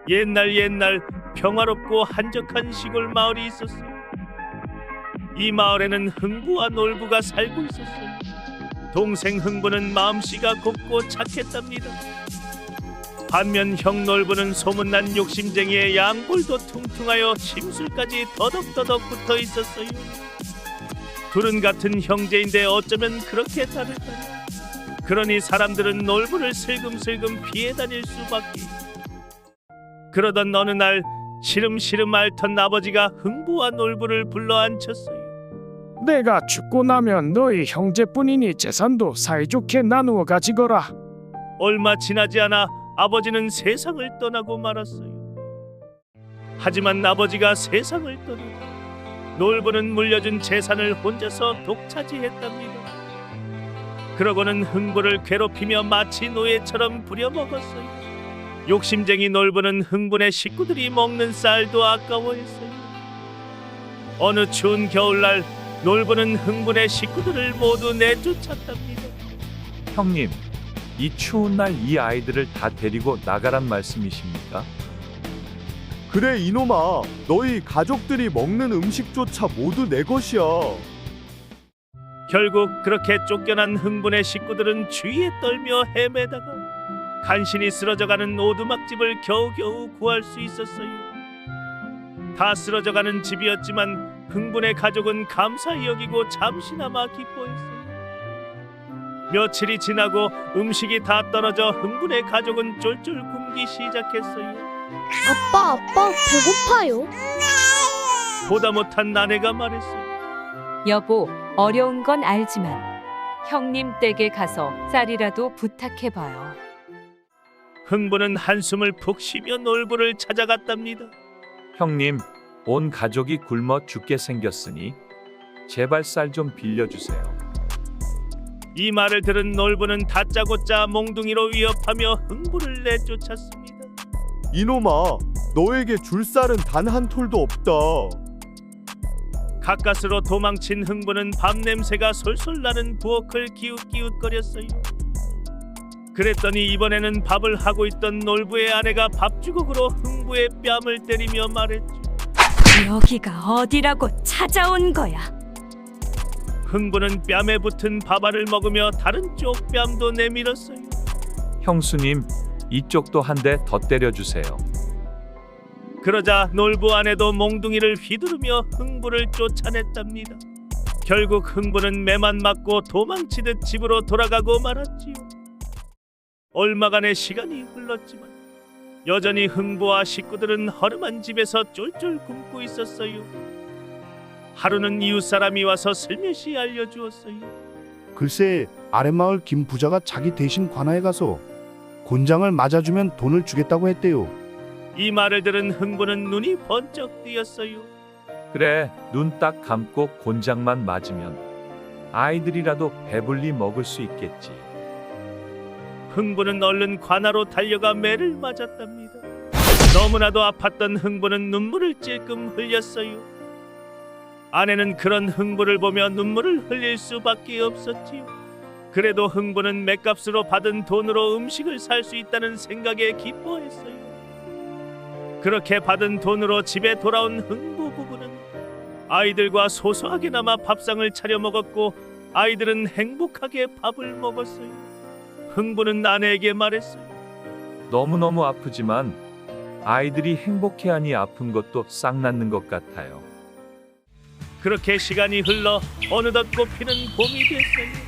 옛날 평화롭고 한적한 시골 마을이 있었어요. 이 마을에는 흥부와 놀부가 살고 있었어요. 동생 흥부는 마음씨가 곱고 착했답니다. 반면 형 놀부는 소문난 욕심쟁이의 양볼도 퉁퉁하여 심술까지 더덕더덕 붙어 있었어요. 둘은 같은 형제인데 어쩌면 그렇게 다를까요? 그러니 사람들은 놀부를 슬금슬금 피해 다닐 수밖에. 그러던 어느 날 시름시름 앓던 아버지가 흥부와 놀부를 불러 앉혔어요. 내가 죽고 나면 너희 형제뿐이니 재산도 사이좋게 나누어 가지거라. 얼마 지나지 않아 아버지는 세상을 떠나고 말았어요. 하지만 아버지가 세상을 떠나고 놀부는 물려준 재산을 혼자서 독차지했답니다. 그러고는 흥부를 괴롭히며 마치 노예처럼 부려먹었어요. 욕심쟁이 놀부는 흥분의 식구들이 먹는 쌀도 아까워했어요. 어느 추운 겨울날 놀부는 흥분의 식구들을 모두 내쫓았답니다. 형님, 이 추운 날 이 아이들을 다 데리고 나가란 말씀이십니까? 그래 이놈아, 너희 가족들이 먹는 음식조차 모두 내 것이야. 결국 그렇게 쫓겨난 흥분의 식구들은 주위에 떨며 헤매다가 간신히 쓰러져가는 오두막집을 겨우겨우 구할 수 있었어요. 다 쓰러져가는 집이었지만 흥분의 가족은 감사히 여기고 잠시나마 기뻐했어요. 며칠이 지나고 음식이 다 떨어져 흥분의 가족은 쫄쫄 굶기 시작했어요. 아빠, 배고파요. 보다 못한 아내가 말했어요. 여보, 어려운 건 알지만 형님 댁에 가서 쌀이라도 부탁해봐요. 흥부는 한숨을 푹 쉬며 놀부를 찾아갔답니다. 형님, 온 가족이 굶어 죽게 생겼으니 제발 쌀 좀 빌려주세요. 이 말을 들은 놀부는 다짜고짜 몽둥이로 위협하며 흥부를 내쫓았습니다. 이놈아, 너에게 줄 쌀은 단 한 톨도 없다. 가까스로 도망친 흥부는 밤 냄새가 솔솔 나는 부엌을 기웃기웃거렸어요. 그랬더니 이번에는 밥을 하고 있던 놀부의 아내가 밥주걱으로 흥부의 뺨을 때리며 말했죠. 여기가 어디라고 찾아온 거야? 흥부는 뺨에 붙은 밥알을 먹으며 다른 쪽 뺨도 내밀었어요. 형수님, 이쪽도 한 대 더 때려주세요. 그러자 놀부 아내도 몽둥이를 휘두르며 흥부를 쫓아냈답니다. 결국 흥부는 매만 맞고 도망치듯 집으로 돌아가고 말았지요. 얼마간의 시간이 흘렀지만 여전히 흥부와 식구들은 허름한 집에서 쫄쫄 굶고 있었어요. 하루는 이웃 사람이 와서 슬며시 알려주었어요. 글쎄, 아랫마을 김 부자가 자기 대신 관아에 가서 곤장을 맞아주면 돈을 주겠다고 했대요. 이 말을 들은 흥부는 눈이 번쩍 뜨였어요. 그래, 눈 딱 감고 곤장만 맞으면 아이들이라도 배불리 먹을 수 있겠지. 흥부는 얼른 관아로 달려가 매를 맞았답니다. 너무나도 아팠던 흥부는 눈물을 찔끔 흘렸어요. 아내는 그런 흥부를 보며 눈물을 흘릴 수밖에 없었지요. 그래도 흥부는 맷값으로 받은 돈으로 음식을 살 수 있다는 생각에 기뻐했어요. 그렇게 받은 돈으로 집에 돌아온 흥부 부부는 아이들과 소소하게나마 밥상을 차려 먹었고 아이들은 행복하게 밥을 먹었어요. 흥부는 아내에게 말했어요. 너무너무 아프지만 아이들이 행복해하니 아픈 것도 싹 낫는 것 같아요. 그렇게 시간이 흘러 어느덧 꽃피는 봄이 됐어요.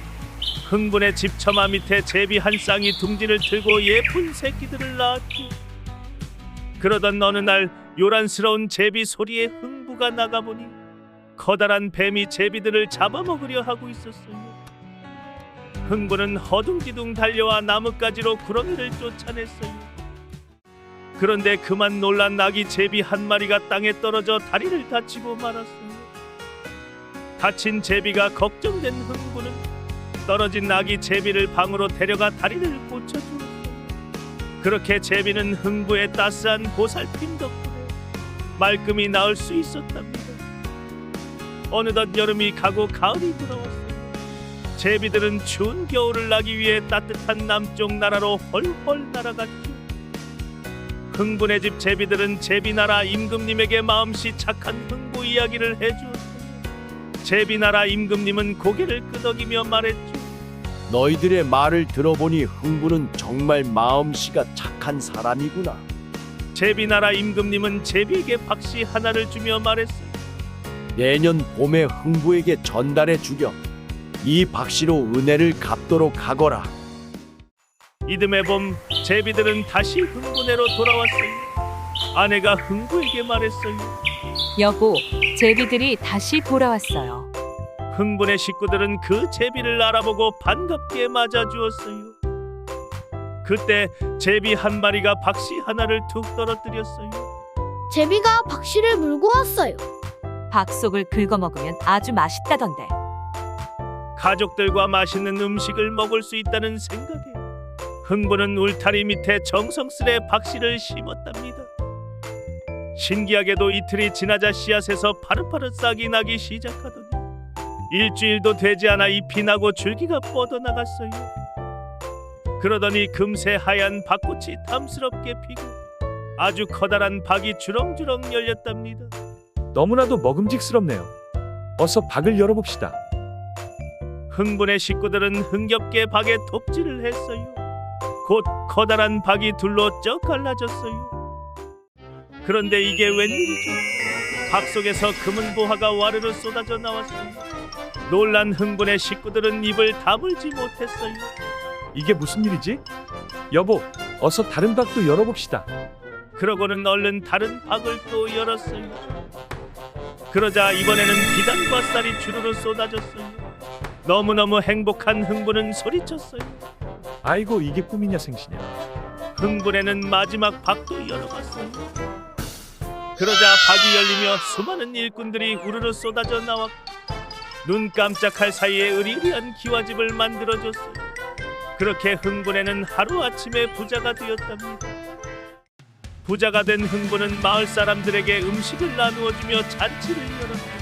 흥분의 집 처마 밑에 제비 한 쌍이 둥지를 틀고 예쁜 새끼들을 낳았죠. 그러던 어느 날 요란스러운 제비 소리에 흥부가 나가보니 커다란 뱀이 제비들을 잡아먹으려 하고 있었어요. 흥부는 허둥지둥 달려와 나뭇가지로 구렁이를 쫓아냈어요. 그런데 그만 놀란 아기 제비 한 마리가 땅에 떨어져 다리를 다치고 말았어요. 다친 제비가 걱정된 흥부는 떨어진 아기 제비를 방으로 데려가 다리를 고쳐주었어요. 그렇게 제비는 흥부의 따스한 보살핌 덕분에 말끔히 나을 수 있었답니다. 어느덧 여름이 가고 가을이 돌아왔어요. 제비들은 추운 겨울을 나기 위해 따뜻한 남쪽 나라로 헐헐 날아갔죠. 흥분의 집 제비들은 제비나라 임금님에게 마음씨 착한 흥부 이야기를 해주었어요. 제비나라 임금님은 고개를 끄덕이며 말했죠. 너희들의 말을 들어보니 흥부는 정말 마음씨가 착한 사람이구나. 제비나라 임금님은 제비에게 박씨 하나를 주며 말했어요. 내년 봄에 흥부에게 전달해 주렴. 이 박씨로 은혜를 갚도록 하거라. 이듬해 봄 제비들은 다시 흥부네로 돌아왔어요. 아내가 흥부에게 말했어요. 여보, 제비들이 다시 돌아왔어요. 흥분의 식구들은 그 제비를 알아보고 반갑게 맞아주었어요. 그때 제비 한 마리가 박씨 하나를 툭 떨어뜨렸어요. 제비가 박씨를 물고 왔어요. 박 속을 긁어먹으면 아주 맛있다던데. 가족들과 맛있는 음식을 먹을 수 있다는 생각에 흥부는 울타리 밑에 정성스레 박씨를 심었답니다. 신기하게도 이틀이 지나자 씨앗에서 파릇파릇 싹이 나기 시작하더니 일주일도 되지 않아 잎이 나고 줄기가 뻗어나갔어요. 그러더니 금세 하얀 박꽃이 탐스럽게 피고 아주 커다란 박이 주렁주렁 열렸답니다. 너무나도 먹음직스럽네요. 어서 박을 열어봅시다. 흥분의 식구들은 흥겹게 박에 톱질을 했어요. 곧 커다란 박이 둘로 쩍 갈라졌어요. 그런데 이게 웬일이죠? 박 속에서 금은 보화가 와르르 쏟아져 나왔어요. 놀란 흥분의 식구들은 입을 다물지 못했어요. 이게 무슨 일이지? 여보, 어서 다른 박도 열어봅시다. 그러고는 얼른 다른 박을 또 열었어요. 그러자 이번에는 비단과 쌀이 주르르 쏟아졌어요. 너무너무 행복한 흥부는 소리쳤어요. 아이고, 이게 꿈이냐 생시냐. 흥분에는 마지막 박도 열어봤어요. 그러자 박이 열리며 수많은 일꾼들이 우르르 쏟아져 나왔고 눈 깜짝할 사이에 으리으리한 기와집을 만들어줬어요. 그렇게 흥분에는 하루아침에 부자가 되었답니다. 부자가 된 흥부는 마을 사람들에게 음식을 나누어주며 잔치를 열었어요.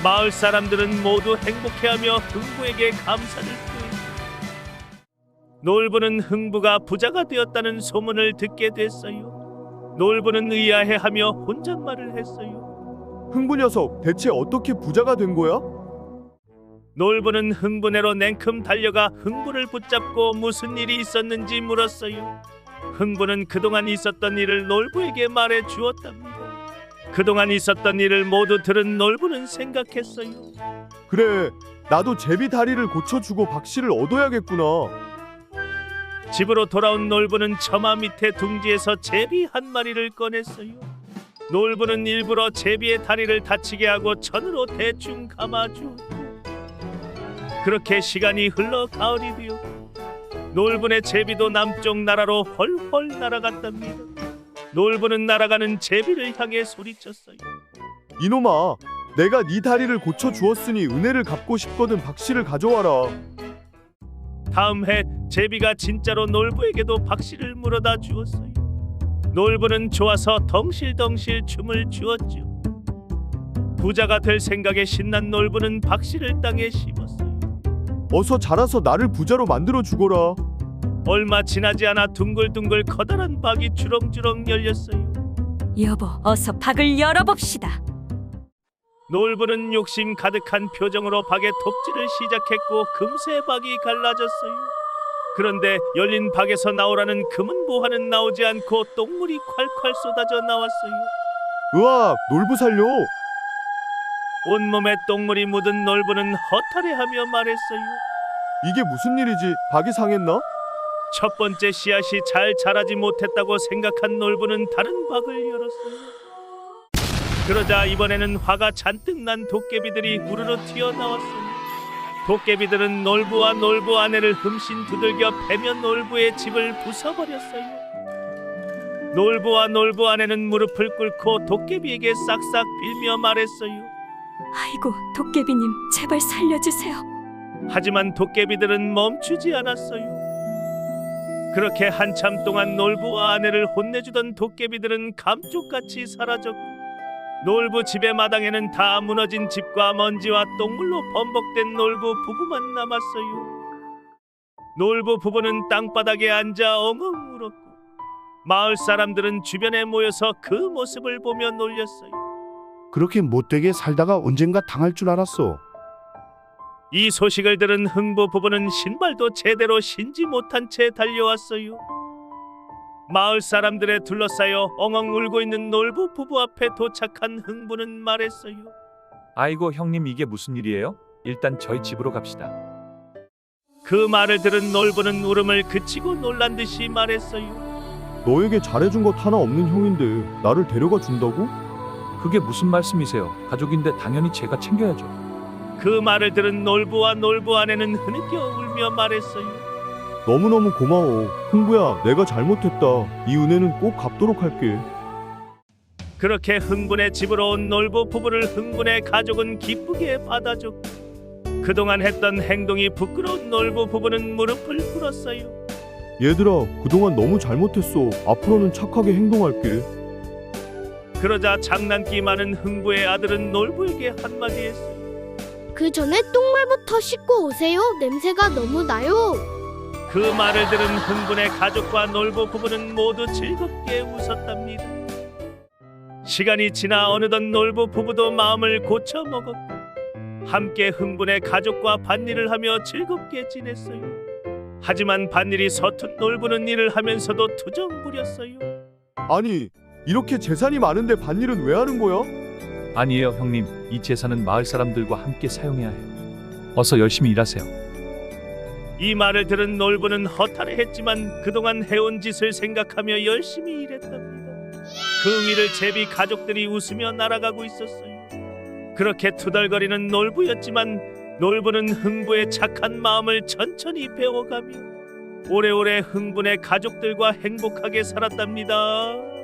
마을 사람들은 모두 행복해하며 흥부에게 감사를 표했어요. 놀부는 흥부가 부자가 되었다는 소문을 듣게 됐어요. 놀부는 의아해하며 혼잣말을 했어요. 흥부 녀석 대체 어떻게 부자가 된 거야? 놀부는 흥부네로 냉큼 달려가 흥부를 붙잡고 무슨 일이 있었는지 물었어요. 흥부는 그동안 있었던 일을 놀부에게 말해 주었답니다. 그동안 있었던 일을 모두 들은 놀부는 생각했어요. 그래, 나도 제비 다리를 고쳐주고 박씨를 얻어야겠구나. 집으로 돌아온 놀부는 처마 밑에 둥지에서 제비 한 마리를 꺼냈어요. 놀부는 일부러 제비의 다리를 다치게 하고 천으로 대충 감아주었고 그렇게 시간이 흘러 가을이 되었고 놀부의 제비도 남쪽 나라로 헐헐 날아갔답니다. 놀부는 날아가는 제비를 향해 소리쳤어요. 이놈아, 내가 네 다리를 고쳐주었으니 은혜를 갚고 싶거든 박씨를 가져와라. 다음 해 제비가 진짜로 놀부에게도 박씨를 물어다 주었어요. 놀부는 좋아서 덩실덩실 춤을 추었죠. 부자가 될 생각에 신난 놀부는 박씨를 땅에 심었어요. 어서 자라서 나를 부자로 만들어 주거라. 얼마 지나지 않아 둥글둥글 커다란 박이 주렁주렁 열렸어요. 여보, 어서 박을 열어봅시다. 놀부는 욕심 가득한 표정으로 박에 톱질을 시작했고 금세 박이 갈라졌어요. 그런데 열린 박에서 나오라는 금은 보화는 나오지 않고 똥물이 콸콸 쏟아져 나왔어요. 으악, 놀부 살려. 온몸에 똥물이 묻은 놀부는 허탈해하며 말했어요. 이게 무슨 일이지? 박이 상했나? 첫 번째 씨앗이 잘 자라지 못했다고 생각한 놀부는 다른 박을 열었어요. 그러자 이번에는 화가 잔뜩 난 도깨비들이 우르르 튀어나왔어요. 도깨비들은 놀부와 놀부 아내를 흠씬 두들겨 패며 놀부의 집을 부숴버렸어요. 놀부와 놀부 아내는 무릎을 꿇고 도깨비에게 싹싹 빌며 말했어요. 아이고, 도깨비님, 제발 살려주세요. 하지만 도깨비들은 멈추지 않았어요. 그렇게 한참 동안 놀부와 아내를 혼내주던 도깨비들은 감쪽같이 사라졌고 놀부 집의 마당에는 다 무너진 집과 먼지와 똥물로 범벅된 놀부 부부만 남았어요. 놀부 부부는 땅바닥에 앉아 엉엉 울었고 마을 사람들은 주변에 모여서 그 모습을 보며 놀렸어요. 그렇게 못되게 살다가 언젠가 당할 줄 알았어. 이 소식을 들은 흥부 부부는 신발도 제대로 신지 못한 채 달려왔어요. 마을 사람들에 둘러싸여 엉엉 울고 있는 놀부 부부 앞에 도착한 흥부는 말했어요. 아이고 형님 이게 무슨 일이에요? 일단 저희 집으로 갑시다. 그 말을 들은 놀부는 울음을 그치고 놀란 듯이 말했어요. 너에게 잘해준 것 하나 없는 형인데 나를 데려가 준다고? 그게 무슨 말씀이세요? 가족인데 당연히 제가 챙겨야죠. 그 말을 들은 놀부와 놀부 아내는 흐느껴 울며 말했어요. 너무너무 고마워. 흥부야, 내가 잘못했다. 이 은혜는 꼭 갚도록 할게. 그렇게 흥분의 집으로 온 놀부 부부를 흥분의 가족은 기쁘게 받아줬고 그동안 했던 행동이 부끄러운 놀부 부부는 무릎을 꿇었어요. 얘들아, 그동안 너무 잘못했어. 앞으로는 착하게 행동할게. 그러자 장난기 많은 흥부의 아들은 놀부에게 한마디 했어요. 그 전에 똥물부터 씻고 오세요. 냄새가 너무 나요. 그 말을 들은 흥분의 가족과 놀부 부부는 모두 즐겁게 웃었답니다. 시간이 지나 어느덧 놀부 부부도 마음을 고쳐 먹었고 함께 흥분의 가족과 밭일을 하며 즐겁게 지냈어요. 하지만 밭일이 서툰 놀부는 일을 하면서도 투정 부렸어요. 아니, 이렇게 재산이 많은데 밭일은 왜 하는 거야? 아니에요 형님. 이 재산은 마을 사람들과 함께 사용해야 해요. 어서 열심히 일하세요. 이 말을 들은 놀부는 허탈해했지만 그동안 해온 짓을 생각하며 열심히 일했답니다. 그 위를 제비 가족들이 웃으며 날아가고 있었어요. 그렇게 투덜거리는 놀부였지만 놀부는 흥부의 착한 마음을 천천히 배워가며 오래오래 흥분의 가족들과 행복하게 살았답니다.